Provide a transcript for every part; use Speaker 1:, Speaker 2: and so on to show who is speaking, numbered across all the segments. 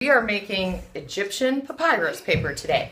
Speaker 1: We are making Egyptian papyrus paper today.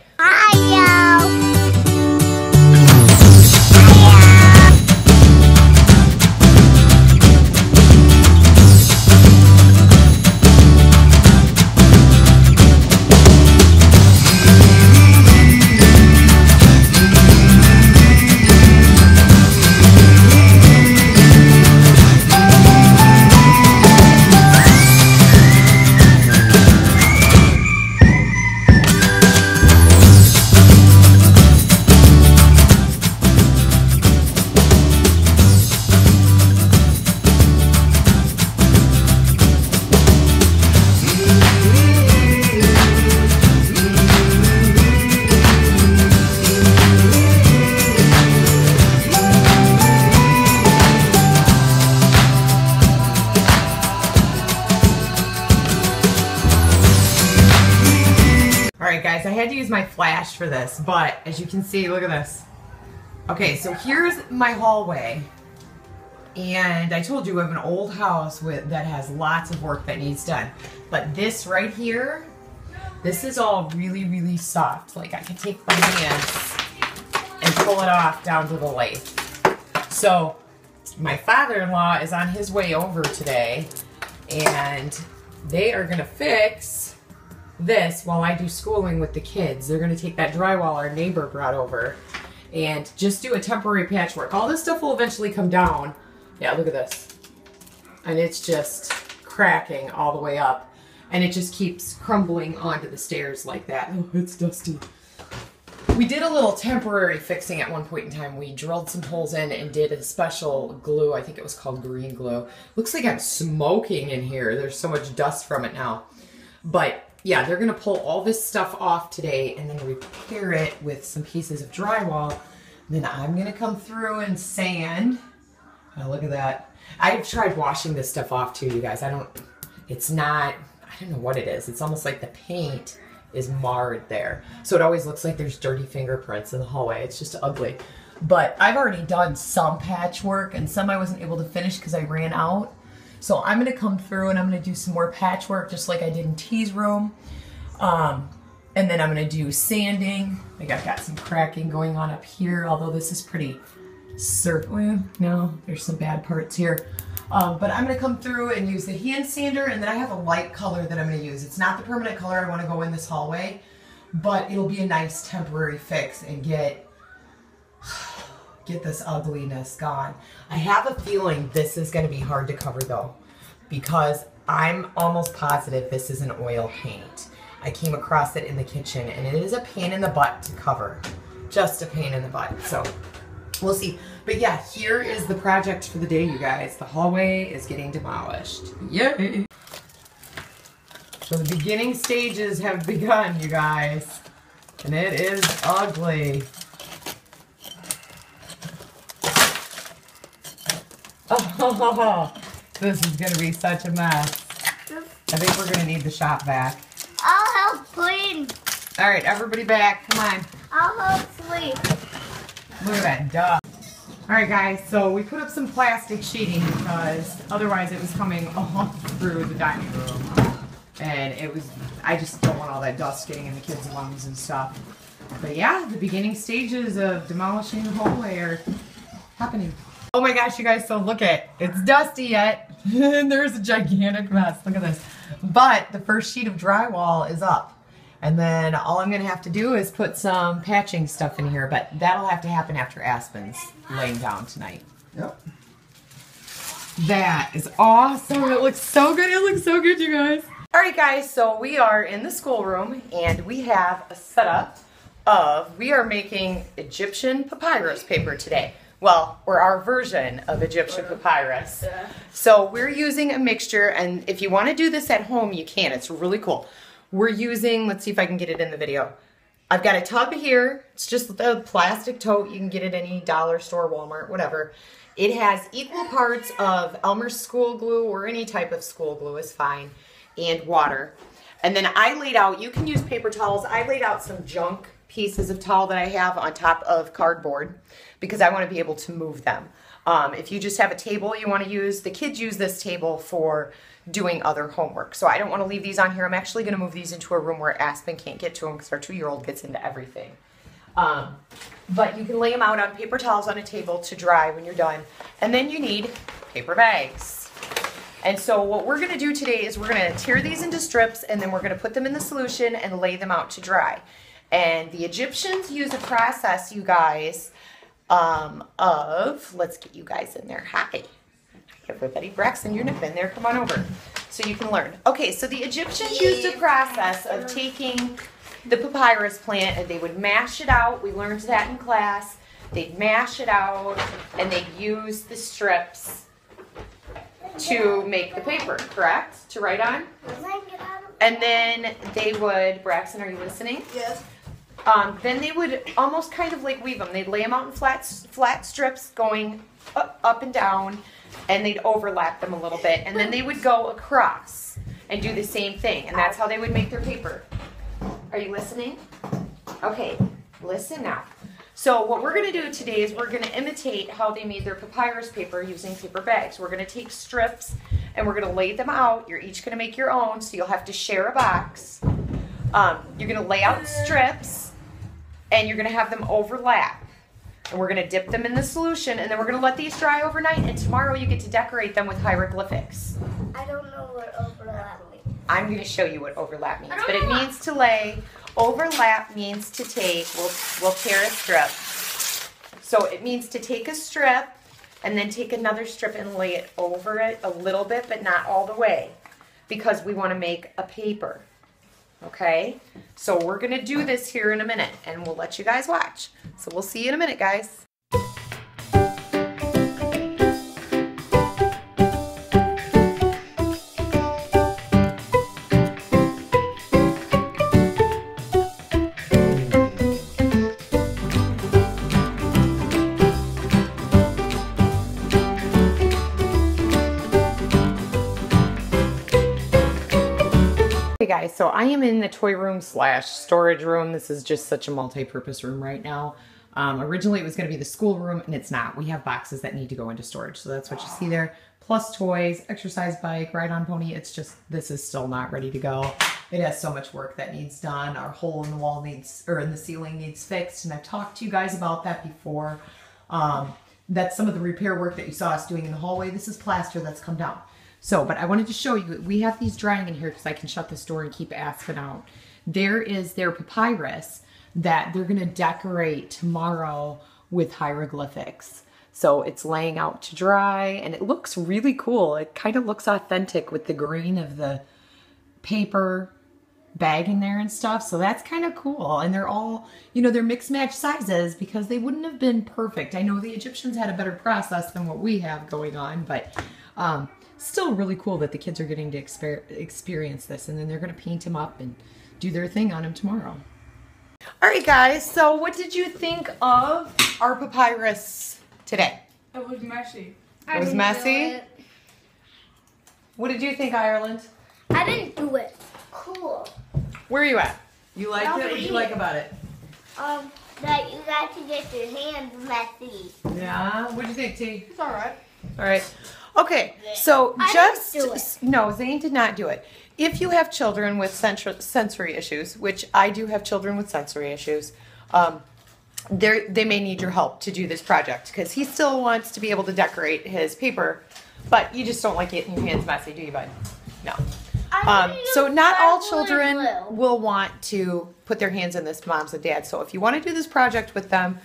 Speaker 1: Alright guys, I had to use my flash for this, but as you can see, look at this. Okay, so here's my hallway. And I told you I have an old house that has lots of work that needs done. But this right here, this is all really, really soft. Like I can take my hands and pull it off down to the lathe. So my father-in-law is on his way over today, and they are gonna fix this while I do schooling with the kids. They're going to take that drywall our neighbor brought over and just do a temporary patchwork. All this stuff will eventually come down. Yeah, look at this. And it's just cracking all the way up. And it just keeps crumbling onto the stairs like that. Oh, it's dusty. We did a little temporary fixing at one point in time. We drilled some holes in and did a special glue. I think it was called green glue. Looks like I'm smoking in here. There's so much dust from it now. But yeah, they're gonna pull all this stuff off today and then repair it with some pieces of drywall. Then I'm gonna come through and sand. Oh, look at that. I've tried washing this stuff off too, you guys. I don't know what it is. It's almost like the paint is marred there. So it always looks like there's dirty fingerprints in the hallway. It's just ugly. But I've already done some patchwork and some I wasn't able to finish because I ran out. So I'm going to come through and I'm going to do some more patchwork just like I did in T's room. And then I'm going to do sanding. Like I've got some cracking going on up here, although this is pretty well, no, there's some bad parts here. But I'm going to come through and use the hand sander, and then I have a light color that I'm going to use. It's not the permanent color I want to go in this hallway, but it'll be a nice temporary fix and get this ugliness gone. I have a feeling this is going to be hard to cover though, because I'm almost positive this is an oil paint. I came across it in the kitchen and it is a pain in the butt to cover. Just a pain in the butt. So we'll see. But yeah, here is the project for the day, you guys. The hallway is getting demolished. Yay! So the beginning stages have begun, you guys. And it is ugly. Oh, this is going to be such a mess. I think we're going to need the shop back.
Speaker 2: I'll help clean.
Speaker 1: All right, everybody back. Come on.
Speaker 2: I'll help sweep.
Speaker 1: Look at that dust. All right, guys, so we put up some plastic sheeting because otherwise it was coming all through the dining room. And I just don't want all that dust getting in the kids' lungs and stuff. But yeah, the beginning stages of demolishing the hallway are happening. Oh my gosh, you guys, so look at it. It's dusty yet. And there's a gigantic mess. Look at this. But the first sheet of drywall is up. And then all I'm going to have to do is put some patching stuff in here. But that'll have to happen after Aspen's laying down tonight.
Speaker 3: Yep.
Speaker 1: That is awesome. It looks so good. It looks so good, you guys. All right, guys, so we are in the schoolroom. And we have a setup of, we are making Egyptian papyrus paper today. Well, or our version of Egyptian papyrus. So we're using a mixture, and if you want to do this at home, you can. It's really cool. We're using, let's see if I can get it in the video. I've got a tub here. It's just a plastic tote. You can get it at any dollar store, Walmart, whatever. It has equal parts of Elmer's school glue, or any type of school glue is fine, and water. And then I laid out, you can use paper towels. I laid out some junk pieces of towel that I have on top of cardboard because I want to be able to move them. If you just have a table you want to use, the kids use this table for doing other homework. So I don't want to leave these on here. I'm actually going to move these into a room where Aspen can't get to them because our 2-year-old gets into everything. But you can lay them out on paper towels on a table to dry when you're done. And then you need paper bags. And so what we're going to do today is we're going to tear these into strips, and then we're going to put them in the solution and lay them out to dry. And the Egyptians use a process, you guys, let's get you guys in there. Hi everybody. Braxton, you've been there. Come on over so you can learn. Okay, so the Egyptians used a process of taking the papyrus plant and they would mash it out. We learned that in class. They'd mash it out and they'd use the strips to make the paper, correct? To write on? And then they would, Braxton, are you listening?
Speaker 3: Yes.
Speaker 1: Then they would almost kind of like weave them. They'd lay them out in flat strips going up and down, and they'd overlap them a little bit. And then they would go across and do the same thing. And that's how they would make their paper. Are you listening? Okay, listen now. So what we're going to do today is we're going to imitate how they made their papyrus paper using paper bags. We're going to take strips and we're going to lay them out. You're each going to make your own, so you'll have to share a box. You're going to lay out strips and you're going to have them overlap. And we're going to dip them in the solution, and then we're going to let these dry overnight, and tomorrow you get to decorate them with hieroglyphics.
Speaker 2: I don't know what overlap means.
Speaker 1: I'm going to show you what overlap means, but it means to lay. Overlap means to take, we'll tear a strip. So it means to take a strip and then take another strip and lay it over it a little bit, but not all the way, because we want to make a paper. Okay, so we're going to do this here in a minute, and we'll let you guys watch. So we'll see you in a minute, guys. Hey guys, so I am in the toy room / storage room. This is just such a multi-purpose room right now. Originally it was going to be the school room, and it's not. We have boxes that need to go into storage, so that's what you see there. Plus toys, exercise bike, ride-on pony. It's just, this is still not ready to go. It has so much work that needs done. Our hole in the wall needs, or in the ceiling needs fixed, and I've talked to you guys about that before. That's some of the repair work that you saw us doing in the hallway. This is plaster that's come down. So, but I wanted to show you, we have these drying in here because I can shut this door and keep Aspen out. There is their papyrus that they're going to decorate tomorrow with hieroglyphics. So it's laying out to dry, and it looks really cool. It kind of looks authentic with the green of the paper bag in there and stuff. So that's kind of cool. And they're all, you know, they're mixed match sizes because they wouldn't have been perfect. I know the Egyptians had a better process than what we have going on, but still really cool that the kids are getting to experience this, and then they're going to paint them up and do their thing on them tomorrow. All right, guys, so what did you think of our papyrus today?
Speaker 3: It was messy.
Speaker 1: It was messy? What did you think, Ireland?
Speaker 2: I didn't do it. Cool.
Speaker 1: Where are you at? You liked it? What did you like about it?
Speaker 2: That you got to get your hands messy.
Speaker 1: Yeah? What did you think, T?
Speaker 3: It's alright.
Speaker 1: All right. Okay, so
Speaker 2: I didn't do it.
Speaker 1: No, Zane did not do it. If you have children with sensory issues, which I do have children with sensory issues, they may need your help to do this project because he still wants to be able to decorate his paper, but you just don't like getting your hands messy, do you, bud? No. So not all children will want to put their hands in this, moms and dads. So if you want to do this project with them,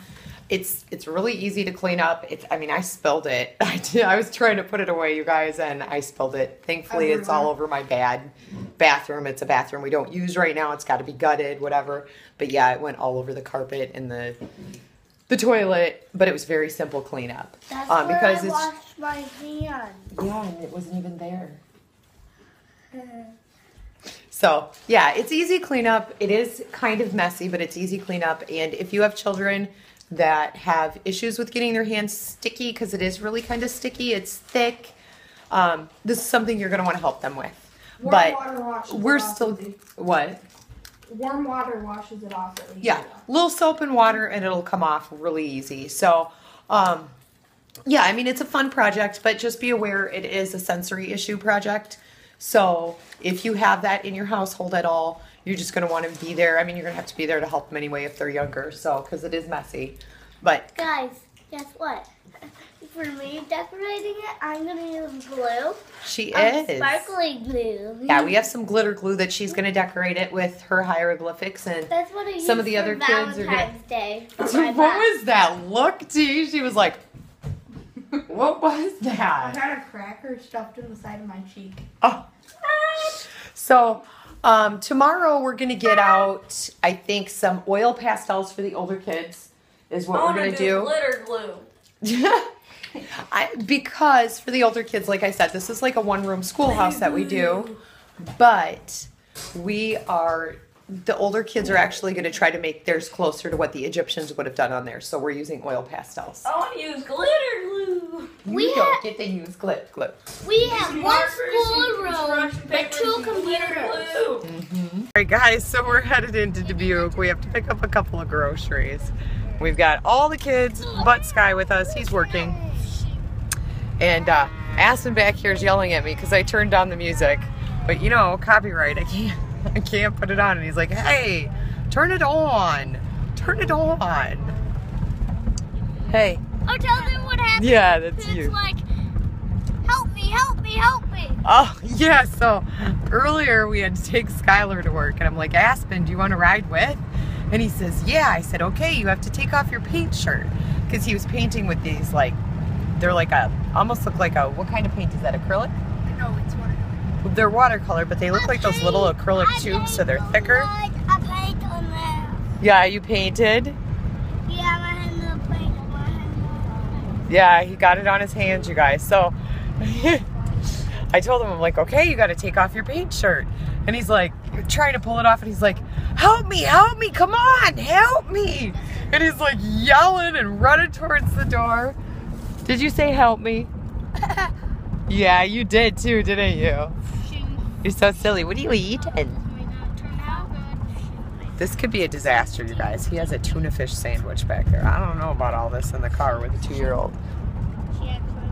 Speaker 1: it's really easy to clean up. I mean, I spilled it. I was trying to put it away, you guys, and I spilled it. Thankfully, it's all over my bathroom. It's a bathroom we don't use right now. It's got to be gutted, whatever. But yeah, it went all over the carpet and the toilet. But it was very simple cleanup.
Speaker 2: That's
Speaker 1: because
Speaker 2: where I washed my hands.
Speaker 1: Yeah, and it wasn't even there. So yeah, it's easy cleanup. It is kind of messy, but it's easy cleanup. And if you have children that have issues with getting their hands sticky, because it is really kind of sticky, it's thick, this is something you're going to want to help them with.
Speaker 3: Warm
Speaker 1: but
Speaker 3: water washes
Speaker 1: we're
Speaker 3: it off
Speaker 1: still
Speaker 3: easy.
Speaker 1: What?
Speaker 3: Warm water washes it off.
Speaker 1: Yeah, a little soap and water and it'll come off really easy. So yeah, I mean, it's a fun project, but just be aware it is a sensory issue project. So if you have that in your household at all, you're just going to want to be there. I mean, you're going to have to be there to help them anyway if they're younger, so, because it is messy. But
Speaker 2: guys, guess what? For me decorating it, I'm going to use glue.
Speaker 1: She is.
Speaker 2: Sparkly glue.
Speaker 1: Yeah, we have some glitter glue that she's going to decorate it with her hieroglyphics, and
Speaker 2: That's what I used
Speaker 1: some of the
Speaker 2: for
Speaker 1: other kids are going
Speaker 2: Valentine's Day.
Speaker 1: to... What was that look, T? She was like, what was
Speaker 3: I
Speaker 1: that?
Speaker 3: had a cracker stuffed in the side of my cheek.
Speaker 1: Oh. So, tomorrow we're going to get out, I think, some oil pastels for the older kids is what we're going to do.
Speaker 4: Glitter glue.
Speaker 1: Because for the older kids, like I said, this is like a one-room schoolhouse that we do. But the older kids are actually going to try to make theirs closer to what the Egyptians would have done on there. So we're using oil pastels.
Speaker 4: I want to use glitter glue.
Speaker 1: We don't get to use glue.
Speaker 2: We have one schoolroom, but 2 computers.
Speaker 1: All right, guys, so we're headed into Dubuque. We have to pick up a couple of groceries. We've got all the kids but Sky with us. He's working. And Aspen back here is yelling at me because I turned down the music. But you know, copyright, I can't put it on. And he's like, hey, turn it on. Turn it on. Hey.
Speaker 2: Oh, tell them what happened.
Speaker 1: Yeah, that's you.
Speaker 2: It's like, help me, help me, help me.
Speaker 1: Oh, yeah, so earlier we had to take Skylar to work. And I'm like, Aspen, do you want to ride with? And he says, yeah. I said, okay, you have to take off your paint shirt. Because he was painting with these, like, they're like almost look like what kind of paint is that, acrylic?
Speaker 3: No, it's watercolor.
Speaker 1: They're watercolor, but they look like those little acrylic tubes, so they're thicker.
Speaker 2: I paint on there.
Speaker 1: Yeah, you painted?
Speaker 2: Yeah, my hand paint on my hand.
Speaker 1: Yeah, he got it on his hands, you guys. So I told him, I'm like, okay, you got to take off your paint shirt. And he's like, trying to pull it off, and he's like, help me, come on, help me. And he's like yelling and running towards the door. Did you say help me? Yeah, you did too, didn't you? You're so silly. What are you eating? This could be a disaster, you guys. He has a tuna fish sandwich back there. I don't know about all this in the car with a 2-year-old.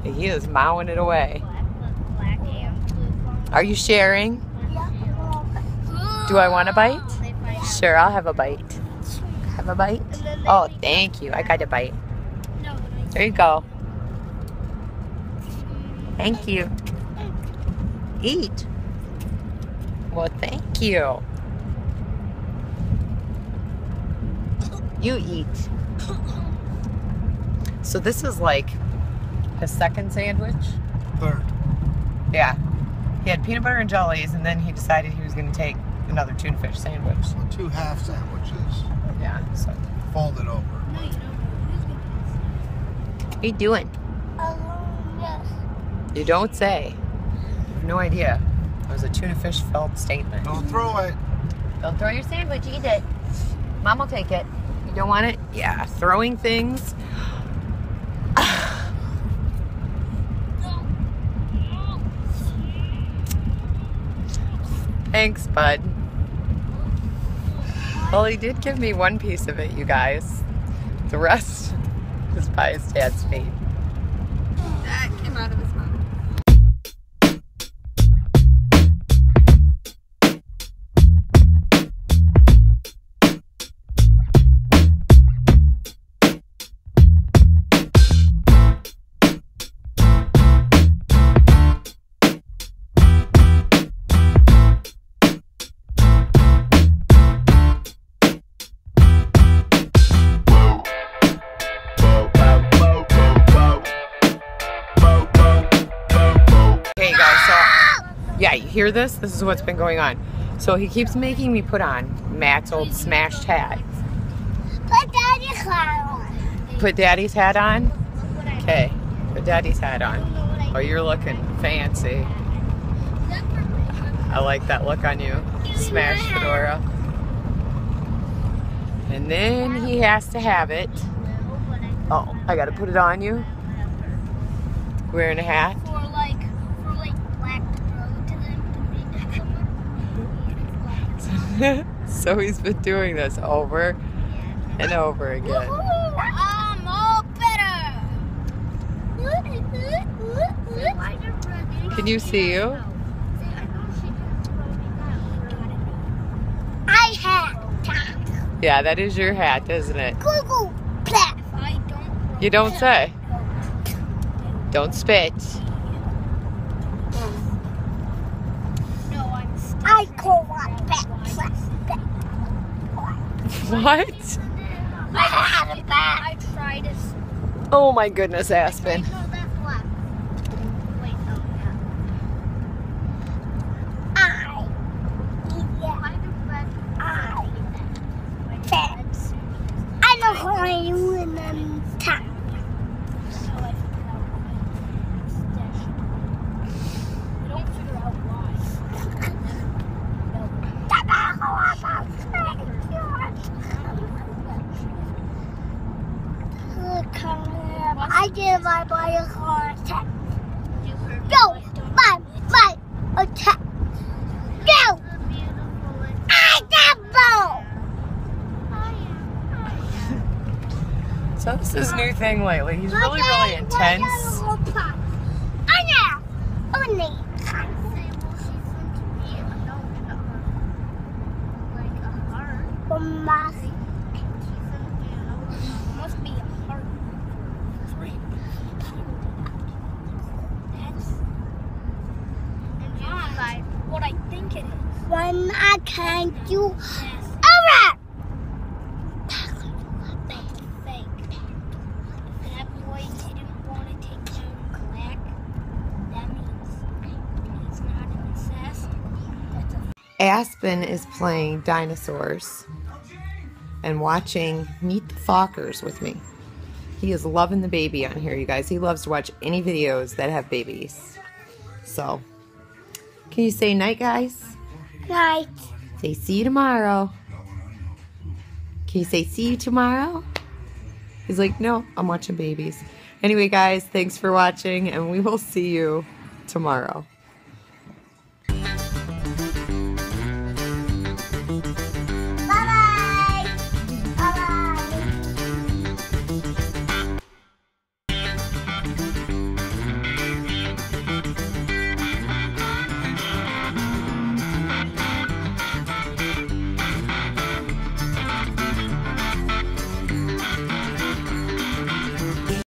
Speaker 1: He is mowing it away. Are you sharing? Do I want a bite? Sure, I'll have a bite. Have a bite? Oh, thank you. I got a bite. There you go. Thank you. Eat. Well, thank you. You eat. So this is like his second sandwich?
Speaker 5: Third.
Speaker 1: Yeah. He had peanut butter and jellies, and then he decided he was going to take another tuna fish sandwich.
Speaker 5: So 2 half sandwiches.
Speaker 1: Yeah, so.
Speaker 5: Folded over.
Speaker 1: What are you doing?
Speaker 2: Yes.
Speaker 1: You don't say. I have no idea. It was a tuna fish filled statement.
Speaker 5: Don't throw it.
Speaker 1: Don't throw your sandwich, eat it. Mom will take it. You don't want it? Yeah, throwing things. Thanks, bud. Well, he did give me one piece of it, you guys. The rest is by his dad's feet.
Speaker 3: That came out of his mouth.
Speaker 1: Yeah, you hear this? This is what's been going on. So he keeps making me put on Matt's old smashed hat.
Speaker 2: Put Daddy's hat on.
Speaker 1: Put Daddy's hat on? Okay, put Daddy's hat on. Oh, you're looking fancy. I like that look on you. Smashed fedora. And then he has to have it. Oh, I gotta put it on you? Wearing a hat?
Speaker 2: For like black throat to them to make
Speaker 1: So he's been doing this over and over again.
Speaker 2: I'm all better.
Speaker 1: Can you see you? Yeah, that is your hat, isn't it?
Speaker 2: Google plat.
Speaker 3: If I don't.
Speaker 1: You don't say. Don't spit.
Speaker 3: No, I'm still.
Speaker 2: I call what plat.
Speaker 1: What?
Speaker 3: I tried to.
Speaker 1: Oh my goodness, Aspen.
Speaker 2: No, that's left.
Speaker 3: Wait, no, yeah.
Speaker 2: I know how I am in the top.
Speaker 3: Don't figure out why.
Speaker 2: I did my body contact. Go! My attack! Go! I double!
Speaker 1: So this is his new thing lately. He's really, really intense.
Speaker 3: Must be a heart. That's what I think it is.
Speaker 2: When I can do alright.
Speaker 3: That boy didn't want to take down Black. That means he's not an assassin. That's a
Speaker 1: Aspen is playing dinosaurs and watching Meet the Fockers with me. He is loving the baby on here, you guys. He loves to watch any videos that have babies. So, can you say night, guys?
Speaker 2: Night.
Speaker 1: Say see you tomorrow. Can you say see you tomorrow? He's like, no, I'm watching babies. Anyway, guys, thanks for watching, and we will see you tomorrow.